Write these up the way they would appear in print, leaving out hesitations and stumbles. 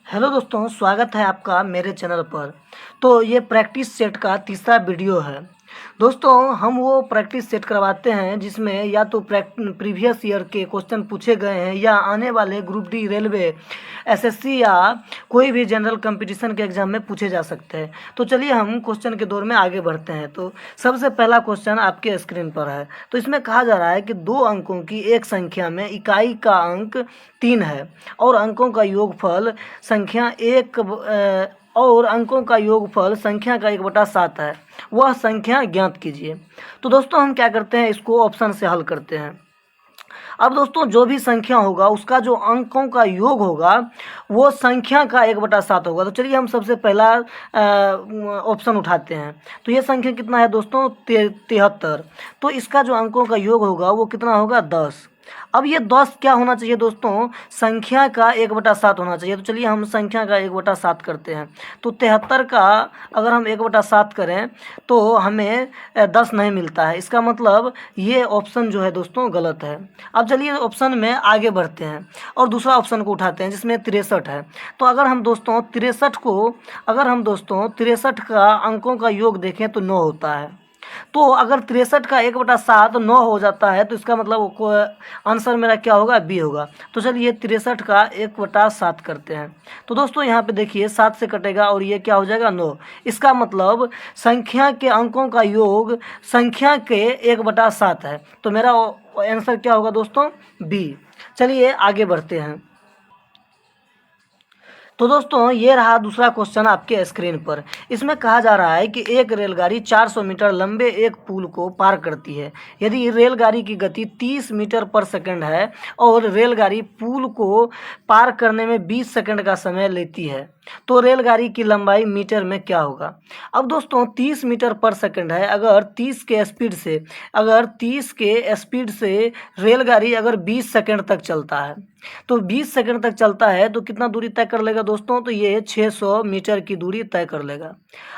Hello दोस्तों, स्वागत है आपका मेरे चैनल पर। तो ये प्रैक्टिस सेट का तीसरा वीडियो है। दोस्तों, हम वो प्रैक्टिस सेट करवाते हैं जिसमें या तो प्रीवियस ईयर के क्वेश्चन पूछे गए हैं या आने वाले ग्रुप डी, रेलवे, एसएससी या कोई भी जनरल कंपटीशन के एग्जाम में पूछे जा सकते हैं। तो चलिए हम क्वेश्चन के दौर में आगे बढ़ते हैं। तो सबसे पहला क्वेश्चन आपके स्क्रीन पर है। तो इसमें कहा जा रहा है कि दो अंकों की एक संख्या में इकाई का अंक 3 है और अंकों का योगफल संख्या का 1/7 है। वह संख्या ज्ञात कीजिए। तो दोस्तों, हम क्या करते हैं, इसको ऑप्शन से हल करते हैं। अब दोस्तों, जो भी संख्या होगा उसका जो अंकों का योग होगा वो संख्या का 1/7 होगा। तो चलिए हम सबसे पहला ऑप्शन उठाते हैं। तो ये संख्या कितना है दोस्तों, 73। तो इसका जो अंकों का योग होगा वो कितना होगा, 10। अब ये 10 क्या होना चाहिए दोस्तों, संख्या का 1/7 होना चाहिए। तो चलिए हम संख्या का 1/7 करते हैं। तो 73 का अगर हम 1/7 करें तो हमें 10 नहीं मिलता है। इसका मतलब ये ऑप्शन जो है दोस्तों गलत है। अब चलिए ऑप्शन में आगे बढ़ते हैं और दूसरा ऑप्शन को उठाते हैं जिसमें 63 है। तो अगर हम दोस्तों 63 का अंकों का योग देखें तो 9 होता है। तो अगर 63 का 1/7 9 हो जाता है तो इसका मतलब आंसर मेरा क्या होगा, बी होगा। तो चलिए 63 का 1/7 करते हैं। तो दोस्तों यहाँ पे देखिए 7 से कटेगा और ये क्या हो जाएगा, 9। इसका मतलब संख्या के अंकों का योग संख्या के 1/7 है। तो मेरा आंसर क्या होगा दोस्तों, बी। चलिए आगे बढ़ते हैं। तो दोस्तों, ये रहा दूसरा क्वेश्चन आपके स्क्रीन पर। इसमें कहा जा रहा है कि एक रेलगाड़ी 400 मीटर लंबे एक पुल को पार करती है। यदि रेलगाड़ी की गति 30 मीटर पर सेकंड है और रेलगाड़ी पुल को पार करने में 20 सेकंड का समय लेती है तो रेलगाड़ी की लंबाई मीटर में क्या होगा। अब दोस्तों 30 मीटर पर सेकंड है। अगर 30 के स्पीड से रेलगाड़ी अगर 20 सेकंड तक चलता है तो 20 सेकंड तक चलता है तो कितना दूरी तय कर लेगा दोस्तों, तो ये 600 मीटर की दूरी तय कर लेगा।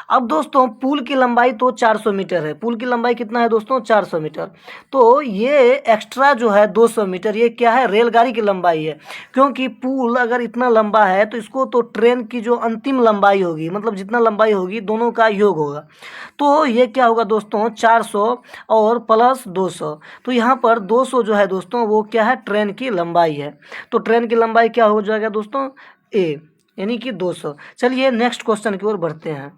अब दोस्तों पुल की लंबाई तो 400 मीटर है। पुल की लंबाई कितना है दोस्तों, 400 मीटर। तो ये एक्स्ट्रा जो है 200 मीटर, ये क्या है, रेलगाड़ी की लंबाई है। क्योंकि पुल अगर इतना लंबा है तो इसको तो ट्रेन की जो अंतिम लंबाई होगी, मतलब जितना लंबाई होगी दोनों का योग होगा। तो ये क्या होगा दोस्तों, 400 और प्लस 200। तो यहाँ पर 200 जो है दोस्तों वो क्या है, ट्रेन की लंबाई है। तो ट्रेन की लंबाई क्या हो जाएगा दोस्तों, ए, यानी कि 200। चलिए नेक्स्ट क्वेश्चन की ओर बढ़ते हैं।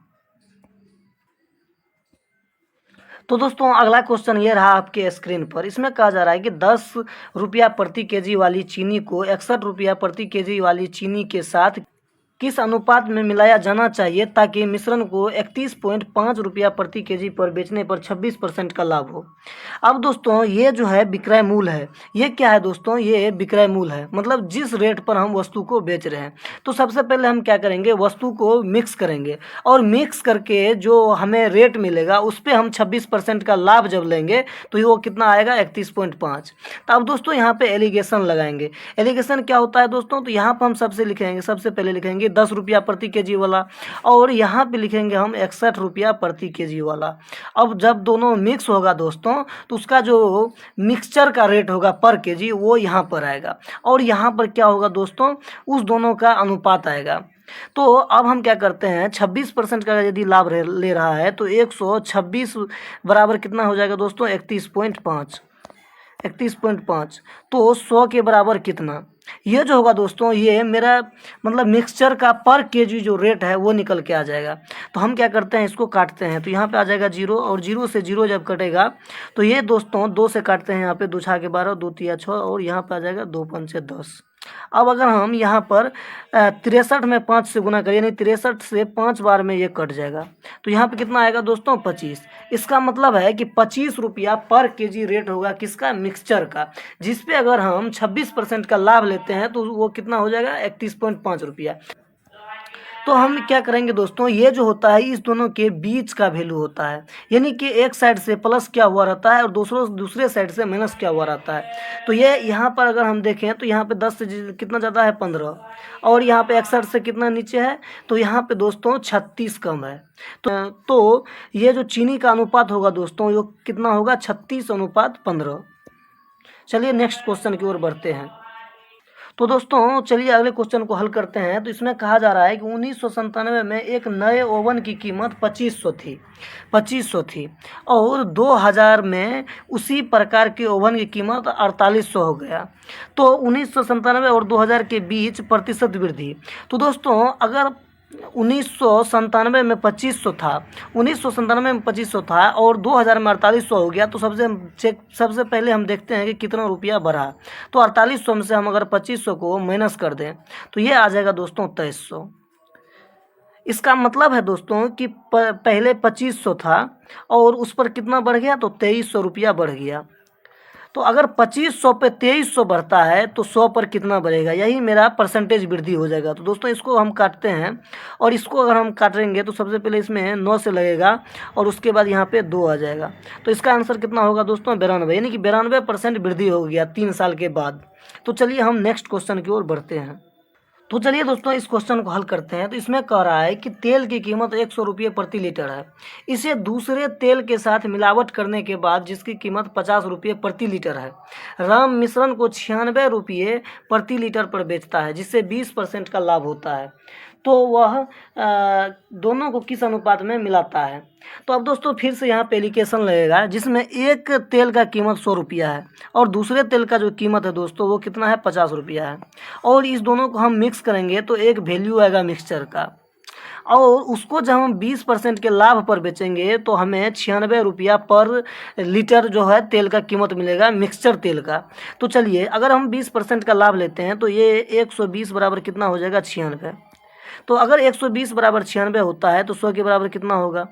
तो दोस्तों अगला क्वेश्चन ये रहा आपके स्क्रीन पर। इसमें कहा जा रहा है कि 10 रुपया प्रति केजी वाली चीनी को 61 रुपया प्रति केजी वाली चीनी के साथ किस अनुपात में मिलाया जाना चाहिए ताकि मिश्रण को 31.5 रुपया प्रति केजी पर बेचने पर 26% का लाभ हो। अब दोस्तों ये जो है विक्रय मूल्य है। ये क्या है दोस्तों, ये विक्रय मूल्य है, मतलब जिस रेट पर हम वस्तु को बेच रहे हैं। तो सबसे पहले हम क्या करेंगे, वस्तु को मिक्स करेंगे और मिक्स करके जो हमें रेट मिलेगा उस पर हम 26% का लाभ जब लेंगे तो वो कितना आएगा, 31.5। तो अब दोस्तों यहाँ पे एलिगेशन लगाएंगे। एलिगेशन क्या होता है दोस्तों, तो यहाँ पर हम सबसे पहले लिखेंगे 10 रुपया प्रति केजी वाला और यहाँ पे लिखेंगे हम 61 रुपया प्रति केजी वाला। अब जब दोनों मिक्स होगा दोस्तों तो उसका जो मिक्सचर का रेट होगा पर केजी वो यहाँ पर आएगा और यहाँ पर क्या होगा दोस्तों, उस दोनों का अनुपात आएगा। तो अब हम क्या करते हैं, 26% का यदि लाभ ले रहा है तो 126 बराबर कितना हो जाएगा दोस्तों, 31.5। तो 100 के बराबर कितना, ये जो होगा दोस्तों ये मेरा मतलब मिक्सचर का पर केजी जो रेट है वो निकल के आ जाएगा। तो हम क्या करते हैं, इसको काटते हैं। तो यहाँ पे आ जाएगा 0 और 0 से 0 जब कटेगा तो ये दोस्तों 2 से काटते हैं। यहाँ पे 2 छा के 12, 2 तिया 6 और यहाँ पे आ जाएगा 2 पंचे 10। अब अगर हम यहाँ पर 63 में 5 से गुना करें, यानी 63 से 5 बार में ये कट जाएगा तो यहाँ पे कितना आएगा दोस्तों, 25। इसका मतलब है कि 25 रुपया पर केजी रेट होगा किसका, मिक्सचर का, जिस पे अगर हम 26% का लाभ लेते हैं तो वो कितना हो जाएगा, 31.5 रुपया। तो हम क्या करेंगे दोस्तों, ये जो होता है इस दोनों के बीच का वैल्यू होता है, यानी कि एक साइड से प्लस क्या हुआ रहता है और दूसरे साइड से माइनस क्या हुआ रहता है। तो ये यहाँ पर अगर हम देखें तो यहाँ पे 10 से कितना ज़्यादा है, 15 और यहाँ पे 61 से कितना नीचे है, तो यहाँ पे दोस्तों 36 कम है। तो ये जो चीनी का अनुपात होगा दोस्तों ये कितना होगा, 36:15। चलिए नेक्स्ट क्वेश्चन की ओर बढ़ते हैं। तो दोस्तों चलिए अगले क्वेश्चन को हल करते हैं। तो इसमें कहा जा रहा है कि 1997 में एक नए ओवन की कीमत 2500 थी और 2000 में उसी प्रकार के ओवन की कीमत 4800 हो गया। तो 1997 और 2000 के बीच प्रतिशत वृद्धि। तो दोस्तों अगर 1997 में 2500 था, 1997 में 2500 था और 2000 में 4800 हो गया। तो सबसे पहले हम देखते हैं कि कितना रुपया बढ़ा। तो 4800 में से हम अगर 2500 को माइनस कर दें तो ये आ जाएगा दोस्तों 2300। इसका मतलब है दोस्तों कि पहले 2500 था और उस पर कितना बढ़ गया, तो 2300 रुपया बढ़ गया। तो अगर 2500 पे 2300 बढ़ता है तो 100 पर कितना बढ़ेगा, यही मेरा परसेंटेज वृद्धि हो जाएगा। तो दोस्तों इसको हम काटते हैं और इसको अगर हम काटेंगे तो सबसे पहले इसमें 9 से लगेगा और उसके बाद यहाँ पे 2 आ जाएगा। तो इसका आंसर कितना होगा दोस्तों, 92, यानी कि 92% वृद्धि हो गया 3 साल के बाद। तो चलिए हम नेक्स्ट क्वेश्चन की ओर बढ़ते हैं। तो चलिए दोस्तों इस क्वेश्चन को हल करते हैं। तो इसमें कह रहा है कि तेल की कीमत 100 रुपये प्रति लीटर है। इसे दूसरे तेल के साथ मिलावट करने के बाद जिसकी कीमत 50 रुपये प्रति लीटर है, राम मिश्रण को 96 रुपये प्रति लीटर पर बेचता है, जिससे 20% का लाभ होता है। तो वह दोनों को किस अनुपात में मिलाता है। तो अब दोस्तों फिर से यहाँ पे एलिकेशन लगेगा, जिसमें एक तेल का कीमत 100 रुपया है और दूसरे तेल का जो कीमत है दोस्तों वो कितना है, 50 रुपया है। और इस दोनों को हम मिक्स करेंगे तो एक वैल्यू आएगा मिक्सचर का, और उसको जब हम 20% के लाभ पर बेचेंगे तो हमें 96 रुपया पर लीटर जो है तेल का कीमत मिलेगा मिक्सचर तेल का। तो चलिए अगर हम 20% का लाभ लेते हैं तो ये 120 बराबर कितना हो जाएगा, 96। तो अगर 120 बराबर 96 होता है तो 100 के बराबर कितना होगा।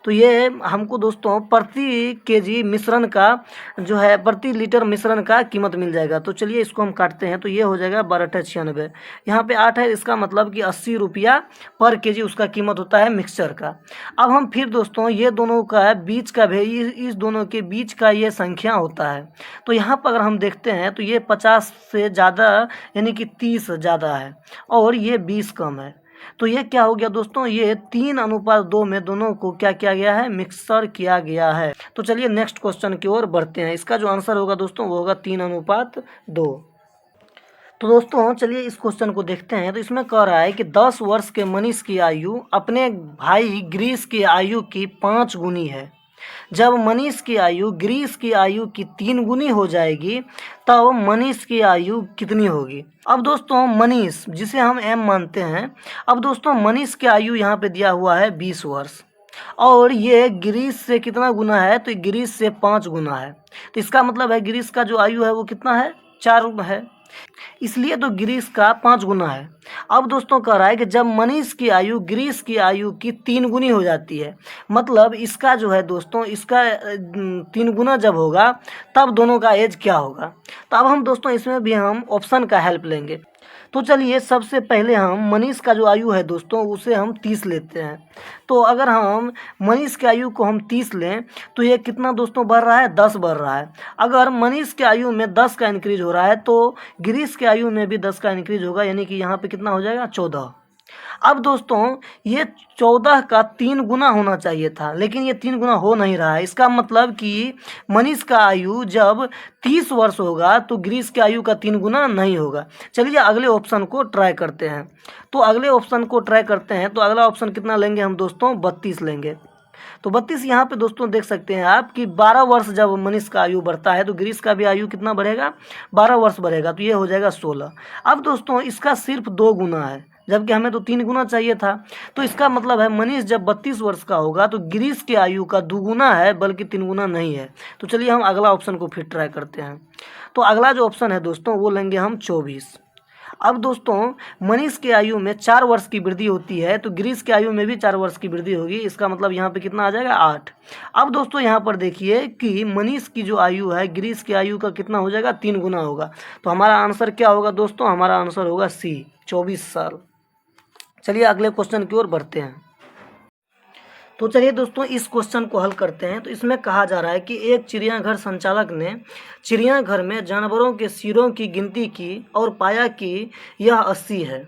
तो ये हमको दोस्तों प्रति केजी मिश्रण का जो है, प्रति लीटर मिश्रण का कीमत मिल जाएगा। तो चलिए इसको हम काटते हैं तो ये हो जाएगा 12×96। यहाँ पे 8 है, इसका मतलब कि 80 रुपया पर केजी उसका कीमत होता है मिक्सचर का। अब हम फिर दोस्तों ये दोनों का बीच का भी, इस दोनों के बीच का ये संख्या होता है। तो यहाँ पर अगर हम देखते हैं तो ये 50 से ज़्यादा यानी कि 30 ज़्यादा है और ये 20 कम है। तो ये क्या हो गया दोस्तों, ये 3:2 में दोनों को क्या किया गया है, मिक्सर किया गया है। तो चलिए नेक्स्ट क्वेश्चन की ओर बढ़ते हैं। इसका जो आंसर होगा दोस्तों वो होगा 3:2। तो दोस्तों चलिए इस क्वेश्चन को देखते हैं। तो इसमें कह रहा है कि 10 वर्ष के मनीष की आयु अपने भाई ग्रीस की आयु की 5 गुनी है। जब मनीष की आयु ग्रीस की आयु की 3 गुनी हो जाएगी तब मनीष की आयु कितनी होगी। अब दोस्तों मनीष जिसे हम एम मानते हैं, अब दोस्तों मनीष की आयु यहाँ पे दिया हुआ है 20 वर्ष और ये ग्रीस से कितना गुना है, तो ग्रीस से 5 गुना है। तो इसका मतलब है ग्रीस का जो आयु है वो कितना है, 4 है, इसलिए तो ग्रीस का 5 गुना है। अब दोस्तों कह रहा है कि जब मनीष की आयु ग्रीस की आयु की 3 गुनी हो जाती है, मतलब इसका जो है दोस्तों इसका 3 गुना जब होगा तब दोनों का एज क्या होगा। तो अब हम दोस्तों इसमें भी हम ऑप्शन का हेल्प लेंगे। तो चलिए सबसे पहले हम मनीष का जो आयु है दोस्तों उसे हम 30 लेते हैं। तो अगर हम मनीष के आयु को हम 30 लें तो ये कितना दोस्तों बढ़ रहा है, 10 बढ़ रहा है। अगर मनीष के आयु में 10 का इंक्रीज हो रहा है तो ग्रीस के आयु में भी 10 का इंक्रीज होगा, यानी कि यहाँ पे कितना हो जाएगा, 14। अब दोस्तों ये 14 का 3 गुना होना चाहिए था, लेकिन ये 3 गुना हो नहीं रहा है। इसका मतलब कि मनीष का आयु जब 30 वर्ष होगा तो ग्रीस के आयु का 3 गुना नहीं होगा। चलिए अगले ऑप्शन को ट्राई करते हैं। तो अगले ऑप्शन को ट्राई करते हैं तो अगला ऑप्शन कितना लेंगे हम दोस्तों, 32 लेंगे। तो 32 यहाँ पे दोस्तों देख सकते हैं आप कि 12 वर्ष जब मनीष का आयु बढ़ता है तो ग्रीस का भी आयु कितना बढ़ेगा, 12 वर्ष बढ़ेगा। तो ये हो जाएगा 16। अब दोस्तों इसका सिर्फ 2 गुना है, जबकि हमें तो 3 गुना चाहिए था। तो इसका मतलब है मनीष जब 32 वर्ष का होगा तो ग्रीस की आयु का 2 गुना है, बल्कि 3 गुना नहीं है। तो चलिए हम अगला ऑप्शन को फिर ट्राई करते हैं। तो अगला जो ऑप्शन है दोस्तों वो लेंगे हम 24। अब दोस्तों मनीष की आयु में 4 वर्ष की वृद्धि होती है तो ग्रीस की आयु में भी 4 वर्ष की वृद्धि होगी। इसका मतलब यहाँ पे कितना आ जाएगा, 8। अब दोस्तों यहाँ पर देखिए कि मनीष की जो आयु है ग्रीस की आयु का कितना हो जाएगा, 3 गुना होगा। तो हमारा आंसर क्या होगा दोस्तों, हमारा आंसर होगा सी, 24 साल। चलिए अगले क्वेश्चन की ओर बढ़ते हैं। तो चलिए दोस्तों इस क्वेश्चन को हल करते हैं। तो इसमें कहा जा रहा है कि एक चिड़ियाघर संचालक ने चिड़ियाघर में जानवरों के सिरों की गिनती की और पाया कि यह 80 है।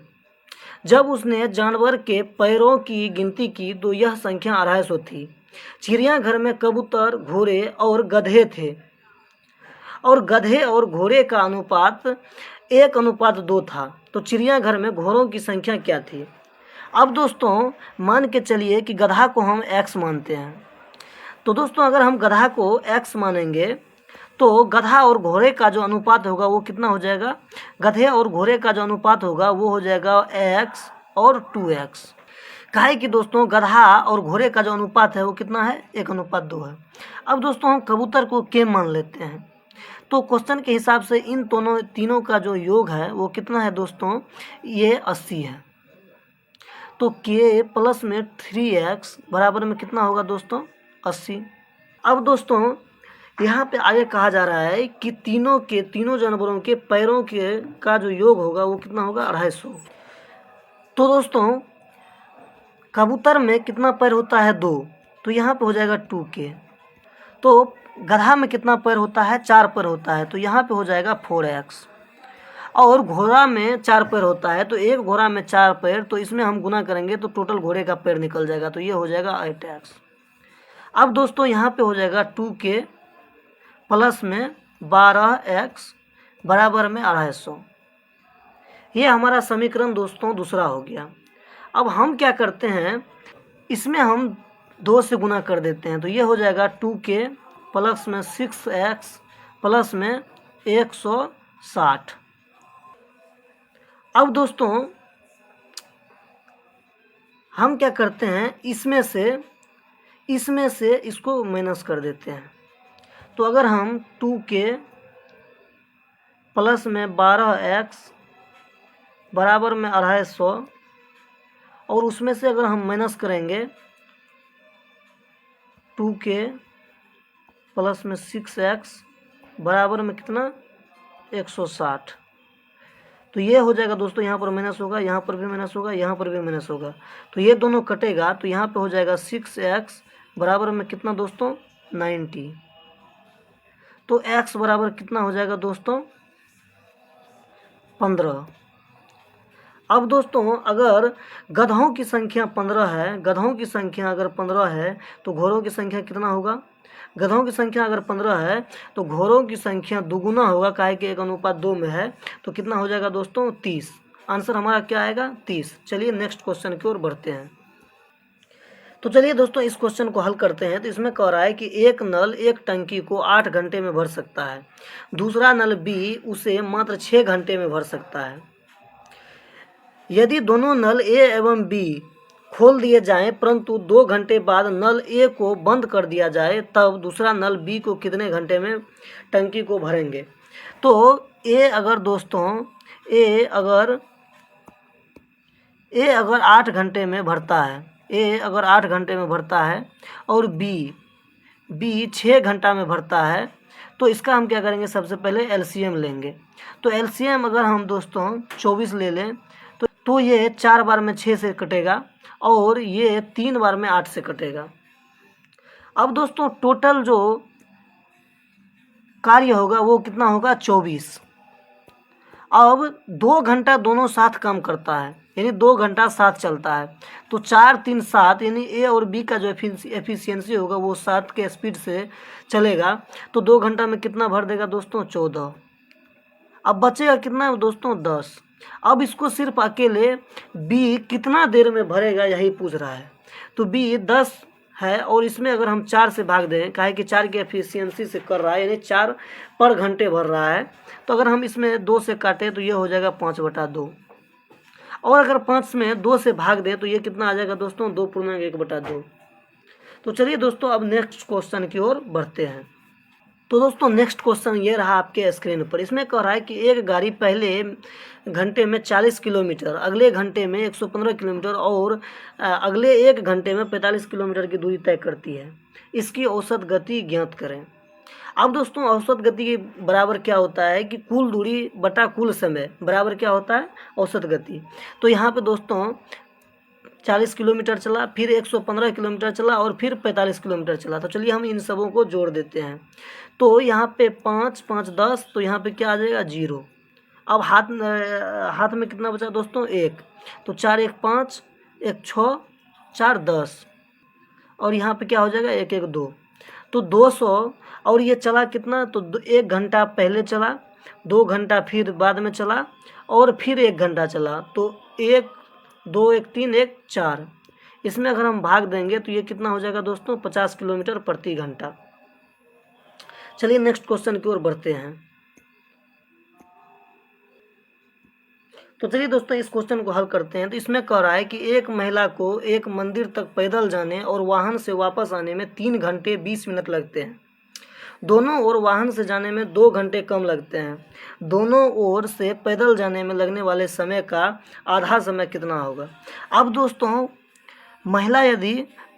जब उसने जानवर के पैरों की गिनती की तो यह संख्या 250 थी। चिड़ियाघर में कबूतर, घोड़े और गधे थे और गधे और घोड़े का अनुपात 1:2 था, तो चिड़ियाघर में घोड़ों की संख्या क्या थी। अब दोस्तों मान के चलिए कि गधा को हम x मानते हैं। तो दोस्तों अगर हम गधा को x मानेंगे तो गधा और घोड़े का जो अनुपात होगा वो कितना हो जाएगा, गधे और घोड़े का जो अनुपात होगा वो हो जाएगा x और 2x। काहे कि दोस्तों गधा और घोड़े का जो अनुपात है वो कितना है, 1:2 है। अब दोस्तों हम कबूतर को k मान लेते हैं, तो क्वेश्चन के हिसाब से इन तीनों का जो योग है वो कितना है दोस्तों, ये 80 है। तो k प्लस में 3x बराबर में कितना होगा दोस्तों, 80। अब दोस्तों यहाँ पे आगे कहा जा रहा है कि तीनों जानवरों के पैरों के का जो योग होगा वो कितना होगा, 250। तो दोस्तों कबूतर में कितना पैर होता है, 2, तो यहाँ पे हो जाएगा 2k। तो गधा में कितना पैर होता है, 4 पैर होता है, तो यहाँ पे हो जाएगा 4x। और घोड़ा में 4 पैर होता है, तो एक घोड़ा में 4 पैर, तो इसमें हम गुना करेंगे तो टोटल घोड़े का पैर निकल जाएगा, तो ये हो जाएगा 8x। अब दोस्तों यहाँ पे हो जाएगा 2k प्लस में 12x बराबर में 250। ये हमारा समीकरण दोस्तों दूसरा हो गया। अब हम क्या करते हैं, इसमें हम 2 से गुना कर देते हैं, तो ये हो जाएगा 2k प्लस में 6x प्लस में 160। अब दोस्तों हम क्या करते हैं, इसमें से इसको माइनस कर देते हैं। तो अगर हम 2k प्लस में 12x बराबर में 250 और उसमें से अगर हम माइनस करेंगे 2k प्लस में 6x बराबर में कितना, 160। तो ये हो जाएगा दोस्तों, यहाँ पर माइनस होगा, यहाँ पर भी माइनस होगा, यहाँ पर भी माइनस होगा, तो ये दोनों कटेगा, तो यहाँ पे हो जाएगा 6x बराबर में कितना दोस्तों, 90। तो x बराबर कितना हो जाएगा दोस्तों, 15। अब दोस्तों अगर गधों की संख्या 15 है, गधों की संख्या अगर 15 है तो घोड़ों की संख्या कितना होगा, गधों की संख्या अगर 15 है तो घोड़ों की संख्या दुगुना होगा, काहे कि 1:2 में है, तो कितना हो जाएगा दोस्तों, 30। आंसर हमारा क्या आएगा, 30। चलिए नेक्स्ट क्वेश्चन की ओर बढ़ते हैं। तो चलिए दोस्तों इस क्वेश्चन को हल करते हैं। तो इसमें कह रहा है कि एक नल एक टंकी को 8 घंटे में भर सकता है, दूसरा नल बी उसे मात्र 6 घंटे में भर सकता है। यदि दोनों नल ए एवं बी खोल दिए जाएं परंतु 2 घंटे बाद नल ए को बंद कर दिया जाए, तब दूसरा नल बी को कितने घंटे में टंकी को भरेंगे। तो ए अगर दोस्तों ए अगर 8 घंटे में भरता है, ए अगर 8 घंटे में भरता है और बी 6 घंटा में भरता है, तो इसका हम क्या करेंगे, सबसे पहले एलसीएम लेंगे। तो एलसीएम अगर हम दोस्तों 24 ले लें तो ये 4 बार में 6 से कटेगा और ये 3 बार में 8 से कटेगा। अब दोस्तों टोटल जो कार्य होगा वो कितना होगा, 24। अब 2 घंटा दोनों साथ काम करता है, यानी 2 घंटा साथ चलता है, तो 4 3 7 यानी ए और बी का जो एफिशिएंसी होगा वो 7 के स्पीड से चलेगा, तो 2 घंटा में कितना भर देगा दोस्तों, 14। अब बचेगा कितना दोस्तों, 10। अब इसको सिर्फ अकेले बी कितना देर में भरेगा यही पूछ रहा है। तो बी 10 है और इसमें अगर हम 4 से भाग दें, काहे कि 4 की एफिशिएंसी से कर रहा है, यानी 4 पर घंटे भर रहा है, तो अगर हम इसमें 2 से काटें तो ये हो जाएगा 5/2। और अगर 5 में 2 से भाग दें तो ये कितना आ जाएगा दोस्तों, 2.1/2। तो चलिए दोस्तों अब नेक्स्ट क्वेश्चन की ओर बढ़ते हैं। तो दोस्तों नेक्स्ट क्वेश्चन ये रहा आपके स्क्रीन पर। इसमें कह रहा है कि एक गाड़ी पहले घंटे में 40 किलोमीटर, अगले घंटे में 115 किलोमीटर और अगले 1 घंटे में 45 किलोमीटर की दूरी तय करती है। इसकी औसत गति ज्ञात करें। अब दोस्तों औसत गति के बराबर क्या होता है कि कुल दूरी बटा कुल समय बराबर क्या होता है, औसत गति। तो यहाँ पे दोस्तों 40 किलोमीटर चला, फिर 115 किलोमीटर चला और फिर 45 किलोमीटर चला। तो चलिए हम इन सबों को जोड़ देते हैं। तो यहाँ पे 5 5 10, तो यहाँ पे क्या आ जाएगा, 0। अब हाथ में कितना बचा दोस्तों, 1। तो 4 1 5, 1 6, 4 10 और यहाँ पे क्या हो जाएगा, 1 1 2। तो 200 और ये चला कितना, तो 1 घंटा पहले चला 2 घंटा फिर बाद में चला और फिर 1 घंटा चला, तो 1 2 1 3 1 4, इसमें अगर हम भाग देंगे तो ये कितना हो जाएगा दोस्तों, 50 किलोमीटर प्रति घंटा। चलिए नेक्स्ट क्वेश्चन की ओर बढ़ते हैं। तो चलिए दोस्तों इस क्वेश्चन को हल करते हैं। तो इसमें कह रहा है कि एक महिला को एक मंदिर तक पैदल जाने और वाहन से वापस आने में 3 घंटे 20 मिनट लगते हैं। दोनों ओर वाहन से जाने में 2 घंटे कम लगते हैं। दोनों ओर से पैदल जाने में लगने वाले समय का आधा समय कितना होगा। अब दोस्तों महिला यदि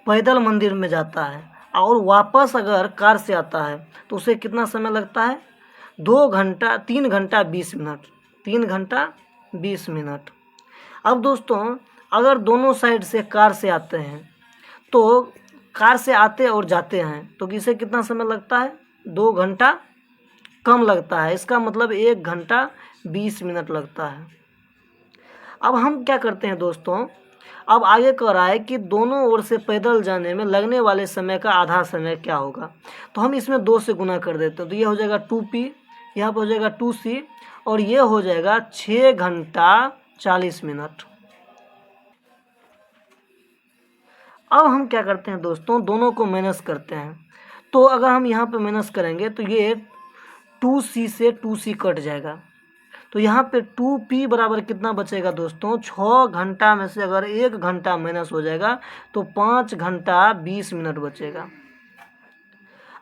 पैदल मंदिर में जाता है और वापस अगर कार से आता है तो उसे कितना समय लगता है, 3 घंटा 20 मिनट, 3 घंटा 20 मिनट। अब दोस्तों अगर दोनों साइड से कार से आते हैं तो कार से आते और जाते हैं तो इसे कितना समय लगता है, 2 घंटा कम लगता है। इसका मतलब 1 घंटा 20 मिनट लगता है। अब हम क्या करते हैं दोस्तों, अब आगे कह रहा है कि दोनों ओर से पैदल जाने में लगने वाले समय का आधा समय क्या होगा। तो हम इसमें 2 से गुना कर देते हैं, तो ये हो जाएगा 2p, यहाँ पर हो जाएगा 2c और ये हो जाएगा 6 घंटा 40 मिनट। अब हम क्या करते हैं दोस्तों, दोनों को माइनस करते हैं। तो अगर हम यहाँ पे माइनस करेंगे तो ये 2c से 2c कट जाएगा, तो यहाँ पे 2p बराबर कितना बचेगा दोस्तों, 6 घंटा में से अगर 1 घंटा माइनस हो जाएगा तो 5 घंटा 20 मिनट बचेगा।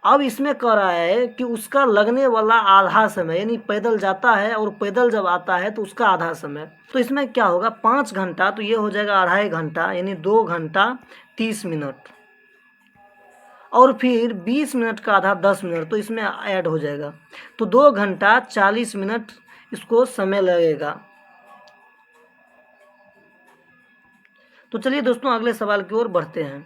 अब इसमें कह रहा है कि उसका लगने वाला आधा समय, यानी पैदल जाता है और पैदल जब आता है तो उसका आधा समय, तो इसमें क्या होगा, 5 घंटा, तो ये हो जाएगा 2.5 घंटा, यानी 2 घंटा 30 मिनट और फिर 20 मिनट का आधा 10 मिनट, तो इसमें ऐड हो जाएगा, तो 2 घंटा 40 मिनट इसको समय लगेगा। तो चलिए दोस्तों अगले सवाल की ओर बढ़ते हैं।